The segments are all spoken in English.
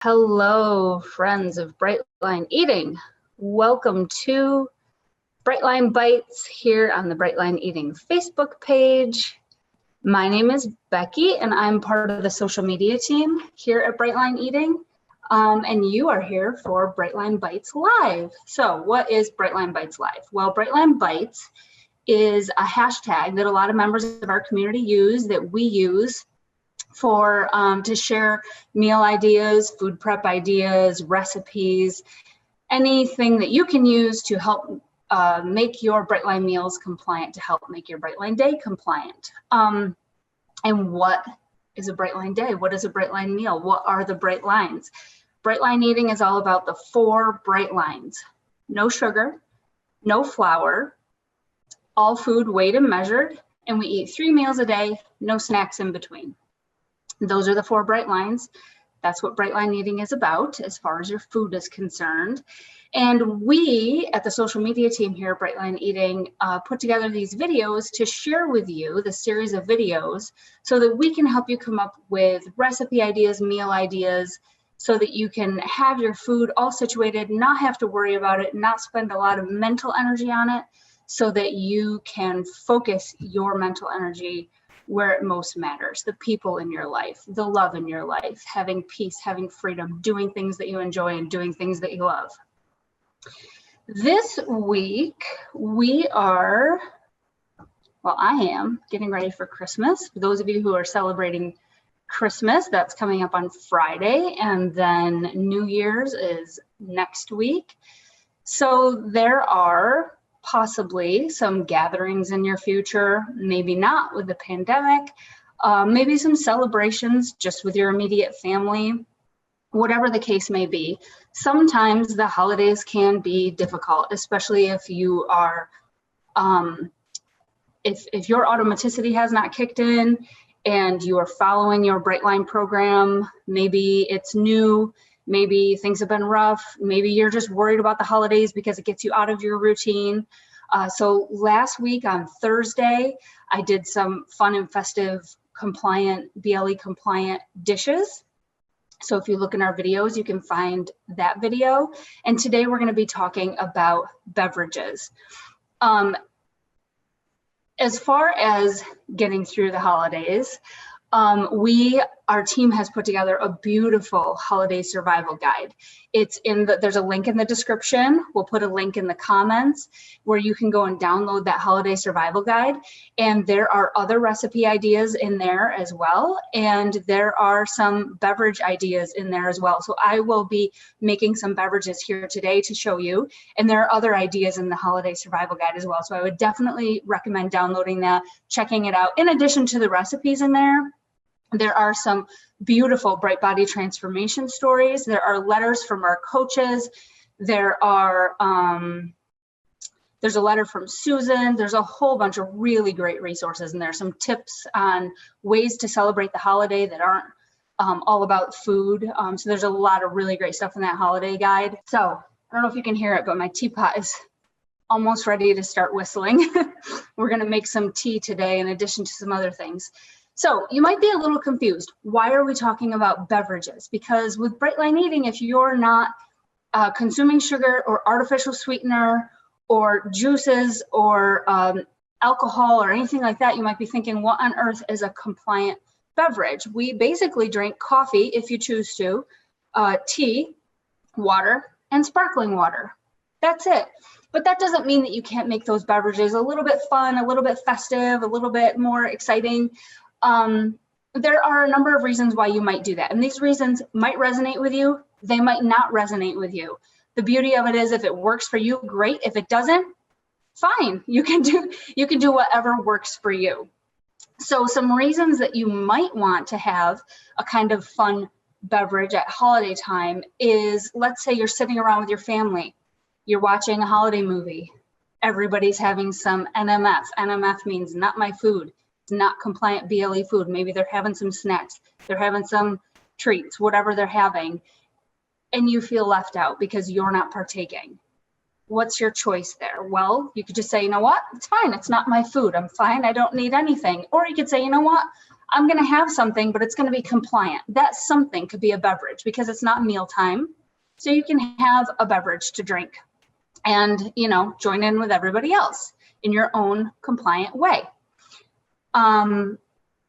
Hello, friends of Brightline Eating. Welcome to Brightline Bites here on the Brightline Eating Facebook page. My name is Becky, and I'm part of the social media team here at Brightline Eating. And you are here for Brightline Bites Live. So what is Brightline Bites Live? Well, Brightline Bites is a hashtag that a lot of members of our community use, that we use for to share meal ideas, food prep ideas, recipes, anything that you can use to help make your Brightline meals compliant, to help make your Brightline day compliant. And what is a Brightline day? What is a Brightline meal? What are the bright lines? Brightline eating is all about the 4 bright lines: no sugar, no flour, all food weighed and measured, and we eat 3 meals a day, no snacks in between. Those are the 4 bright lines. That's what Brightline eating is about as far as your food is concerned. And we at the social media team here at Brightline Eating put together these videos to share with you, the series of videos, so that we can help you come up with recipe ideas, meal ideas, so that you can have your food all situated, not have to worry about it, not spend a lot of mental energy on it, so that you can focus your mental energy where it most matters: the people in your life, the love in your life, having peace, having freedom, doing things that you enjoy and doing things that you love. This week, I am getting ready for Christmas. For those of you who are celebrating Christmas, that's coming up on Friday, and then New Year's is next week. So there are possibly some gatherings in your future, maybe not with the pandemic, maybe some celebrations just with your immediate family, whatever the case may be. Sometimes the holidays can be difficult, especially if you are, if your automaticity has not kicked in and you are following your Brightline program. Maybe it's new, maybe things have been rough, maybe you're just worried about the holidays because it gets you out of your routine. So last week on Thursday, I did some fun and festive compliant, BLE compliant dishes. So if you look in our videos, you can find that video. And today we're going to be talking about beverages. As far as getting through the holidays, our team has put together a beautiful holiday survival guide. There's a link in the description. We'll put a link in the comments where you can go and download that holiday survival guide. And there are other recipe ideas in there as well. And there are some beverage ideas in there as well. So I will be making some beverages here today to show you. And there are other ideas in the holiday survival guide as well. So I would definitely recommend downloading that, checking it out. In addition to the recipes in there, there are some beautiful Bright Body transformation stories. There are letters from our coaches. There's a letter from Susan. There's a whole bunch of really great resources, and there's some tips on ways to celebrate the holiday that aren't all about food. So there's a lot of really great stuff in that holiday guide. So I don't know if you can hear it, but my teapot is almost ready to start whistling. We're gonna make some tea today in addition to some other things. So you might be a little confused. Why are we talking about beverages? Because with Brightline eating, if you're not consuming sugar or artificial sweetener or juices or alcohol or anything like that, you might be thinking, what on earth is a compliant beverage? We basically drink coffee, if you choose to, tea, water, and sparkling water. That's it. But that doesn't mean that you can't make those beverages a little bit fun, a little bit festive, a little bit more exciting. There are a number of reasons why you might do that. And these reasons might resonate with you. They might not resonate with you. The beauty of it is, if it works for you, great. If it doesn't, fine. You can do whatever works for you. So some reasons that you might want to have a kind of fun beverage at holiday time is, let's say you're sitting around with your family. You're watching a holiday movie. Everybody's having some NMF. NMF means not my food. Not compliant BLE food. Maybe they're having some snacks, they're having some treats, whatever they're having, and you feel left out because you're not partaking. What's your choice there? Well, you could just say, you know what, it's fine, it's not my food, I'm fine, I don't need anything. Or you could say, you know what, I'm going to have something, but it's going to be compliant. That something could be a beverage because it's not mealtime. So you can have a beverage to drink and, you know, join in with everybody else in your own compliant way.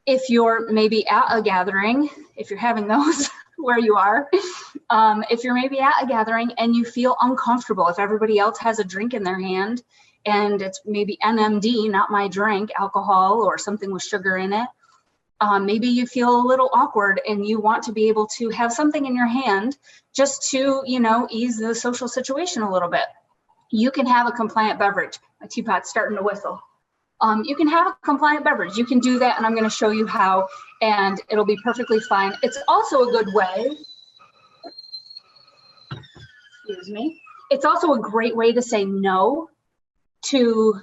If you're maybe at a gathering, if you're having those where you are, if you're maybe at a gathering and you feel uncomfortable, if everybody else has a drink in their hand and it's maybe NMD, not my drink, alcohol or something with sugar in it, maybe you feel a little awkward and you want to be able to have something in your hand just to, you know, ease the social situation a little bit. You can have a compliant beverage. My teapot's starting to whistle. You can have a compliant beverage. You can do that, and I'm going to show you how, and it'll be perfectly fine. It's also a good way, excuse me, it's also a great way to say no to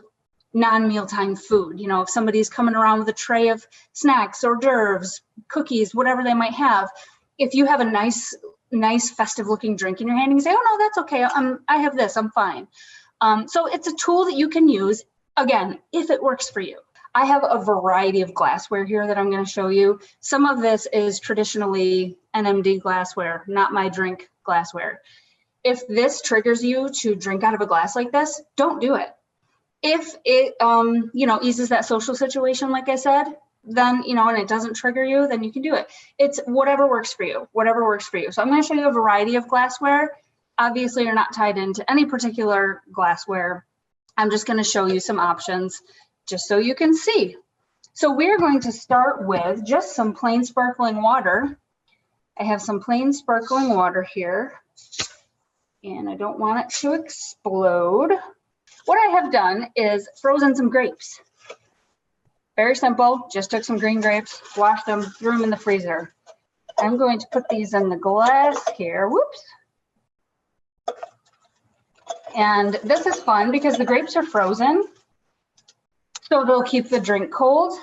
non-mealtime food. You know, if somebody's coming around with a tray of snacks, hors d'oeuvres, cookies, whatever they might have, if you have a nice festive looking drink in your hand and you say, oh no, that's okay, I have this, I'm fine. So it's a tool that you can use, again, if it works for you. I have a variety of glassware here that I'm going to show you. Some of this is traditionally NMD glassware, not my drink glassware. If this triggers you to drink out of a glass like this, don't do it. If it, you know, eases that social situation, like I said, then, you know, and it doesn't trigger you, then you can do it. It's whatever works for you, whatever works for you. So I'm going to show you a variety of glassware. Obviously, you're not tied into any particular glassware. I'm just going to show you some options just so you can see. So we're going to start with just some plain sparkling water. I have some plain sparkling water here, and I don't want it to explode. What I have done is frozen some grapes. Very simple, just took some green grapes, washed them, threw them in the freezer. I'm going to put these in the glass here, whoops. And this is fun because the grapes are frozen, so they'll keep the drink cold.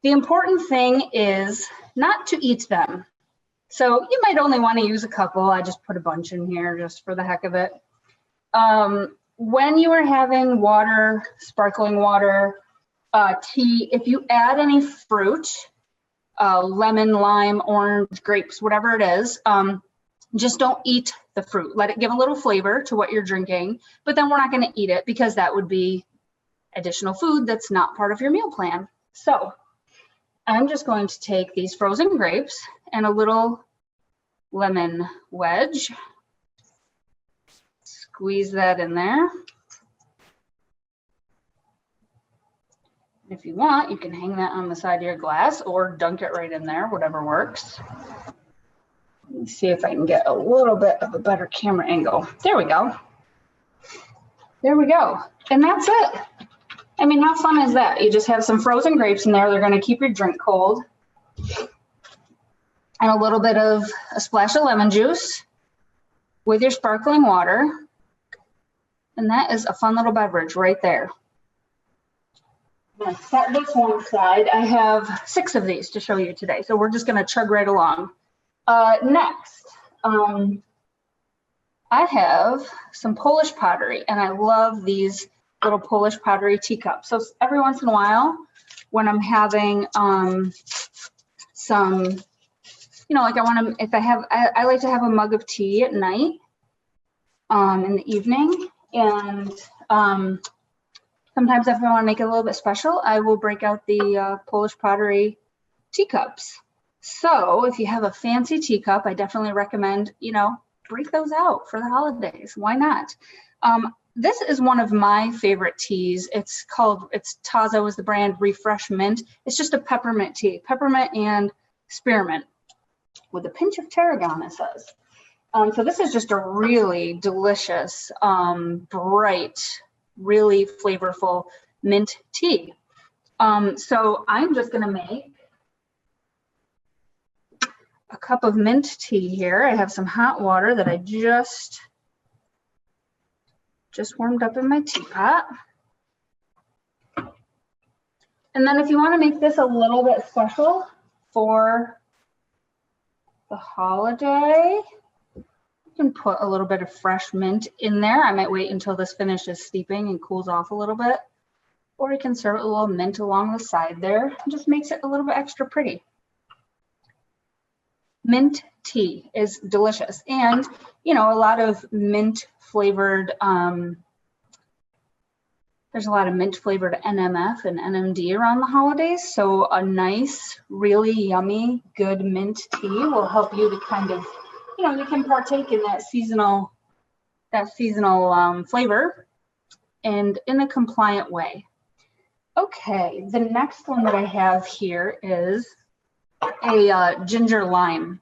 The important thing is not to eat them. So you might only want to use a couple. I just put a bunch in here just for the heck of it. When you are having water, sparkling water, tea, if you add any fruit, lemon, lime, orange, grapes, whatever it is, just don't eat the fruit. Let it give a little flavor to what you're drinking, but then we're not going to eat it because that would be additional food that's not part of your meal plan. So I'm just going to take these frozen grapes and a little lemon wedge, squeeze that in there. If you want, you can hang that on the side of your glass or dunk it right in there, whatever works. Let me see if I can get a little bit of a better camera angle. There we go. There we go. And that's it. I mean, how fun is that? You just have some frozen grapes in there. They're going to keep your drink cold. And a little bit of a splash of lemon juice with your sparkling water. And that is a fun little beverage right there. I'm going to set this one aside. I have 6 of these to show you today. So we're just going to chug right along. Next, I have some Polish pottery, and I love these little Polish pottery teacups. So every once in a while, when I'm having some, you know, like I want to, if I have, I like to have a mug of tea at night, in the evening, and sometimes if I want to make it a little bit special, I will break out the Polish pottery teacups. So if you have a fancy teacup, I definitely recommend, you know, break those out for the holidays. Why not? This is one of my favorite teas. It's Tazo is the brand, Refresh Mint. It's just a peppermint tea, peppermint and spearmint with a pinch of tarragon, it says. So this is just a really delicious, bright, really flavorful mint tea. So I'm just gonna make a cup of mint tea here. I have some hot water that I just warmed up in my teapot. And then if you want to make this a little bit special for the holiday, you can put a little bit of fresh mint in there. I might wait until this finishes steeping and cools off a little bit. or you can serve it with a little mint along the side there. It just makes it a little bit extra pretty. Mint tea is delicious, and you know, a lot of mint flavored there's a lot of mint flavored NMF and NMD around the holidays, so a nice, really yummy, good mint tea will help you to kind of, you know, you can partake in that seasonal flavor and in a compliant way. Okay, the next one that I have here is a ginger lime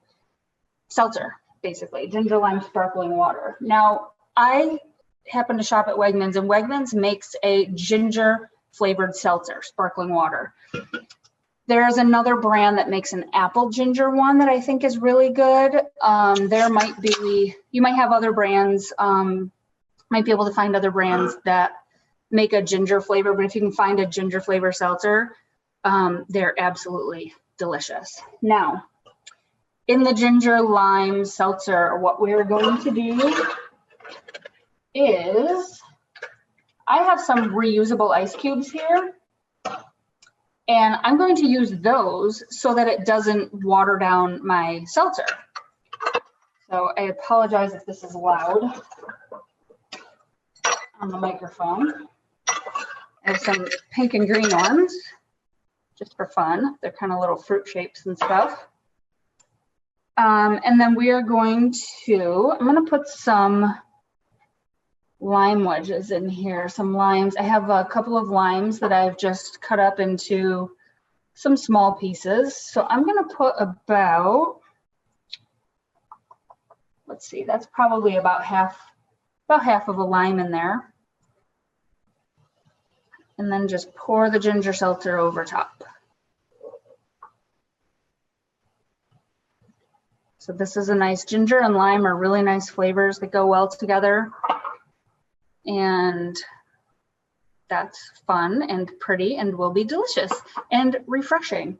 seltzer, basically, ginger lime sparkling water. Now, I happen to shop at Wegmans, and Wegmans makes a ginger flavored seltzer, sparkling water. There's another brand that makes an apple ginger one that I think is really good. There might be, you might have other brands, might be able to find other brands that make a ginger flavor, but if you can find a ginger flavor seltzer, they're absolutely delicious. Now, in the ginger lime seltzer, what we're going to do is, I have some reusable ice cubes here, and I'm going to use those so that it doesn't water down my seltzer. So I apologize if this is loud on the microphone. I have some pink and green ones, just for fun. They're kind of little fruit shapes and stuff. And then we are going to, I'm going to put some lime wedges in here, some limes. I have a couple of limes that I've just cut up into some small pieces. So I'm going to put about, let's see, that's probably about half of a lime in there. And then just pour the ginger seltzer over top. So this is a nice, ginger and lime are really nice flavors that go well together. And that's fun and pretty and will be delicious and refreshing.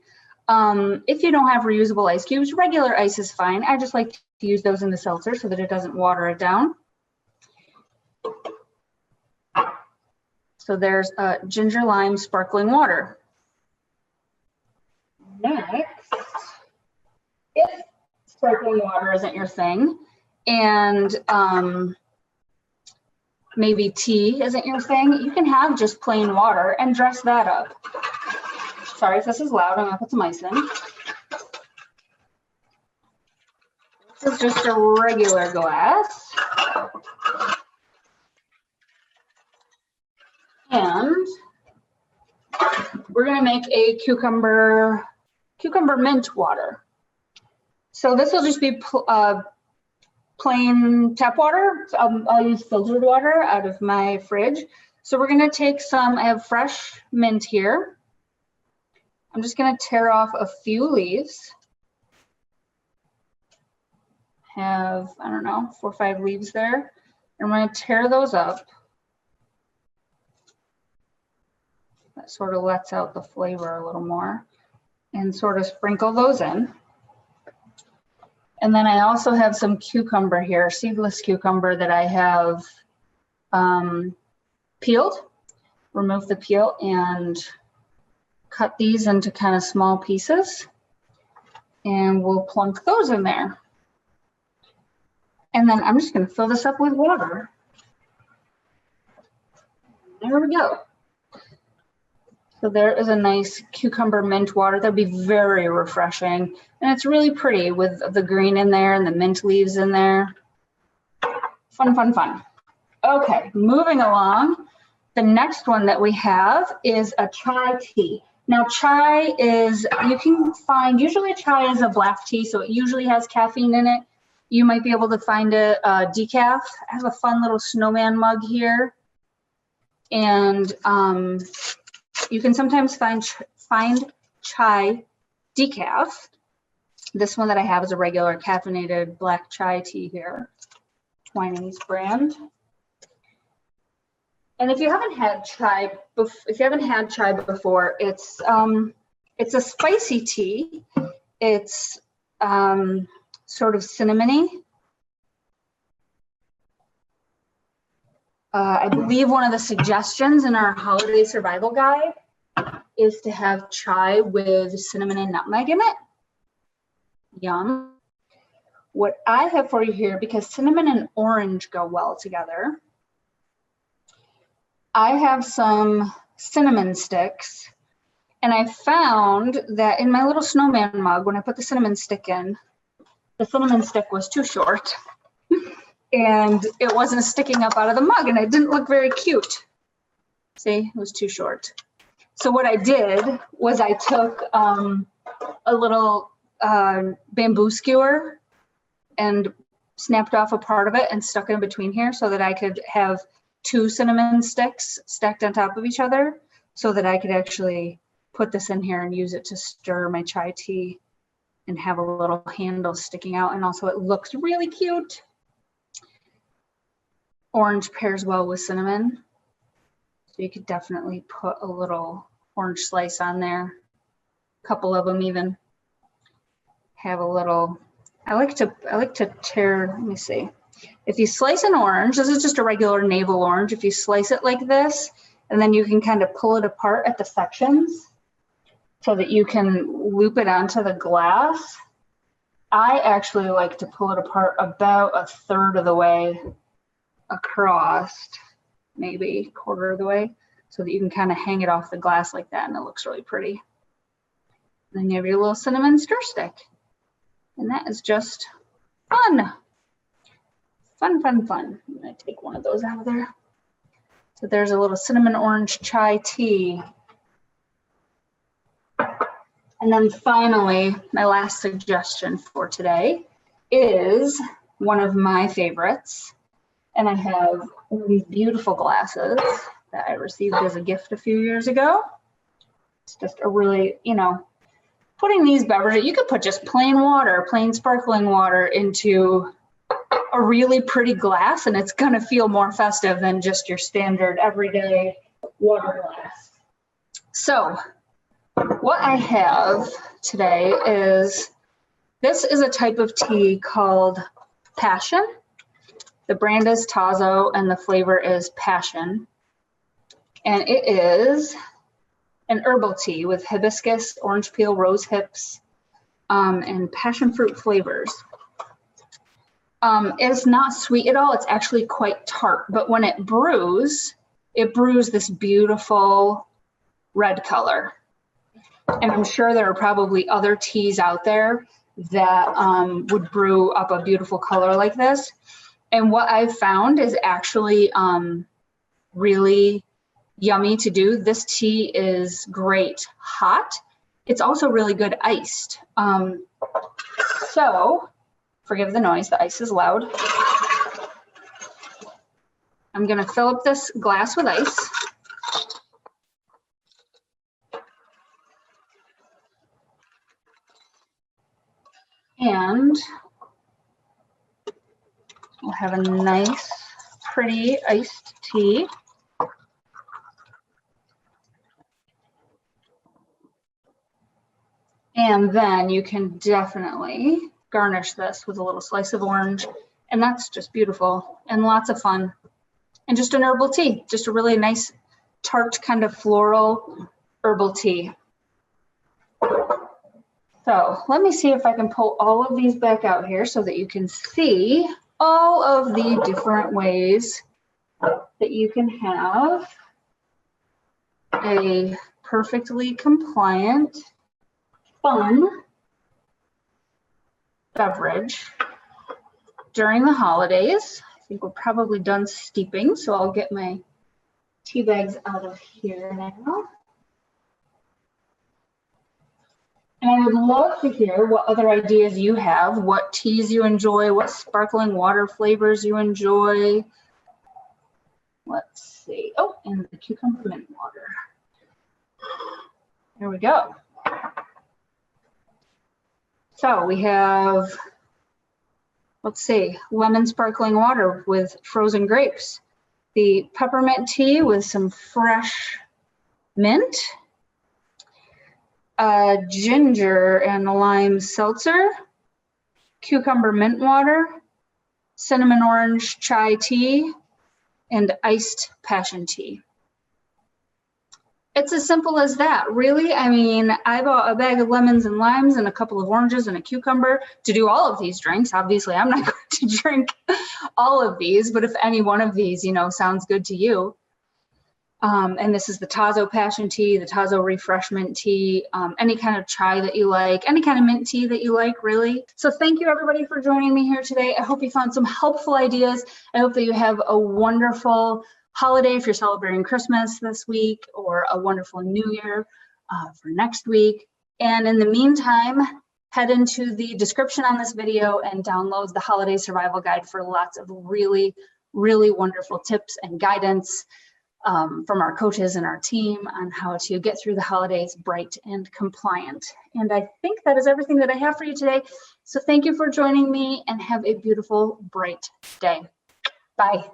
If you don't have reusable ice cubes, regular ice is fine. I just like to use those in the seltzer so that it doesn't water it down. So there's ginger lime sparkling water. Next, if sparkling water isn't your thing, and maybe tea isn't your thing, you can have just plain water and dress that up. Sorry if this is loud, I'm gonna put some ice in. This is just a regular glass. And we're gonna make a cucumber mint water. So this will just be plain tap water. I'll use filtered water out of my fridge. So we're gonna take some, I have fresh mint here. I'm just gonna tear off a few leaves. Have, I don't know, 4 or 5 leaves there. And I'm gonna tear those up. That sort of lets out the flavor a little more, and sort of sprinkle those in. And then I also have some cucumber here, seedless cucumber that I have peeled. Remove the peel and cut these into kind of small pieces. And we'll plunk those in there. And then I'm just gonna fill this up with water. There we go. So there is a nice cucumber mint water. That'd be very refreshing. And it's really pretty with the green in there and the mint leaves in there. Fun, fun, fun. Okay, moving along. The next one that we have is a chai tea. Now chai is, you can find, usually chai is a black tea, so it usually has caffeine in it. You might be able to find a decaf. I have a fun little snowman mug here. And you can sometimes find chai decaf. This one that I have is a regular caffeinated black chai tea here, Twinings brand. And if you haven't had chai, before, it's a spicy tea. It's sort of cinnamony. I believe one of the suggestions in our holiday survival guide is to have chai with cinnamon and nutmeg in it. Yum. What I have for you here, because cinnamon and orange go well together, I have some cinnamon sticks, and I found that in my little snowman mug, when I put the cinnamon stick in, the cinnamon stick was too short and it wasn't sticking up out of the mug, and it didn't look very cute. See, it was too short. So what I did was I took a little bamboo skewer and snapped off a part of it and stuck it in between here so that I could have 2 cinnamon sticks stacked on top of each other, so that I could actually put this in here and use it to stir my chai tea and have a little handle sticking out. And also it looks really cute. Orange pairs well with cinnamon. So you could definitely put a little orange slice on there. A couple of them even. Have a little, I like to tear, let me see. If you slice an orange, this is just a regular navel orange. If you slice it like this, and then you can kind of pull it apart at the sections so that you can loop it onto the glass. I actually like to pull it apart about 1/3 of the way across, maybe 1/4 of the way, so that you can kind of hang it off the glass like that, and it looks really pretty. And then you have your little cinnamon stir stick. And that is just fun. Fun, fun, fun. I'm gonna take one of those out of there. So there's a little cinnamon orange chai tea. And then finally, my last suggestion for today is one of my favorites. And I have one of these beautiful glasses that I received as a gift a few years ago. It's just a really, you know, putting these beverages, you could put just plain water, plain sparkling water into a really pretty glass, and it's gonna feel more festive than just your standard everyday water glass. So what I have today is, this is a type of tea called Passion. The brand is Tazo and the flavor is Passion. And it is an herbal tea with hibiscus, orange peel, rose hips, and passion fruit flavors. It's not sweet at all. It's actually quite tart, but when it brews this beautiful red color. And I'm sure there are probably other teas out there that would brew up a beautiful color like this. And what I've found is actually really yummy to do. This tea is great hot. It's also really good iced. So, forgive the noise, the ice is loud. I'm gonna fill up this glass with ice. And we'll have a nice, pretty iced tea. And then you can definitely garnish this with a little slice of orange, and that's just beautiful and lots of fun. And just an herbal tea, just a really nice tart kind of floral herbal tea. So let me see if I can pull all of these back out here so that you can see all of the different ways that you can have a perfectly compliant, fun beverage during the holidays. I think we're probably done steeping, so I'll get my tea bags out of here now. And I would love to hear what other ideas you have, what teas you enjoy, what sparkling water flavors you enjoy. Let's see. Oh, and the cucumber mint water. There we go. So we have, let's see, lemon sparkling water with frozen grapes, the peppermint tea with some fresh mint, ginger and lime seltzer, cucumber mint water, cinnamon orange chai tea, and iced passion tea. It's as simple as that, really. I mean, I bought a bag of lemons and limes and a couple of oranges and a cucumber to do all of these drinks. Obviously, I'm not going to drink all of these, but if any one of these, sounds good to you. And this is the Tazo passion tea, the Tazo refreshment tea, any kind of chai that you like, any kind of mint tea that you like, really. So thank you, everybody, for joining me here today. I hope you found some helpful ideas. I hope that you have a wonderful holiday if you're celebrating Christmas this week, or a wonderful New Year for next week. And in the meantime, head into the description on this video and download the Holiday Survival Guide for lots of really, really wonderful tips and guidance from our coaches and our team on how to get through the holidays bright and compliant. And I think that is everything that I have for you today. So thank you for joining me, and have a beautiful, bright day. Bye.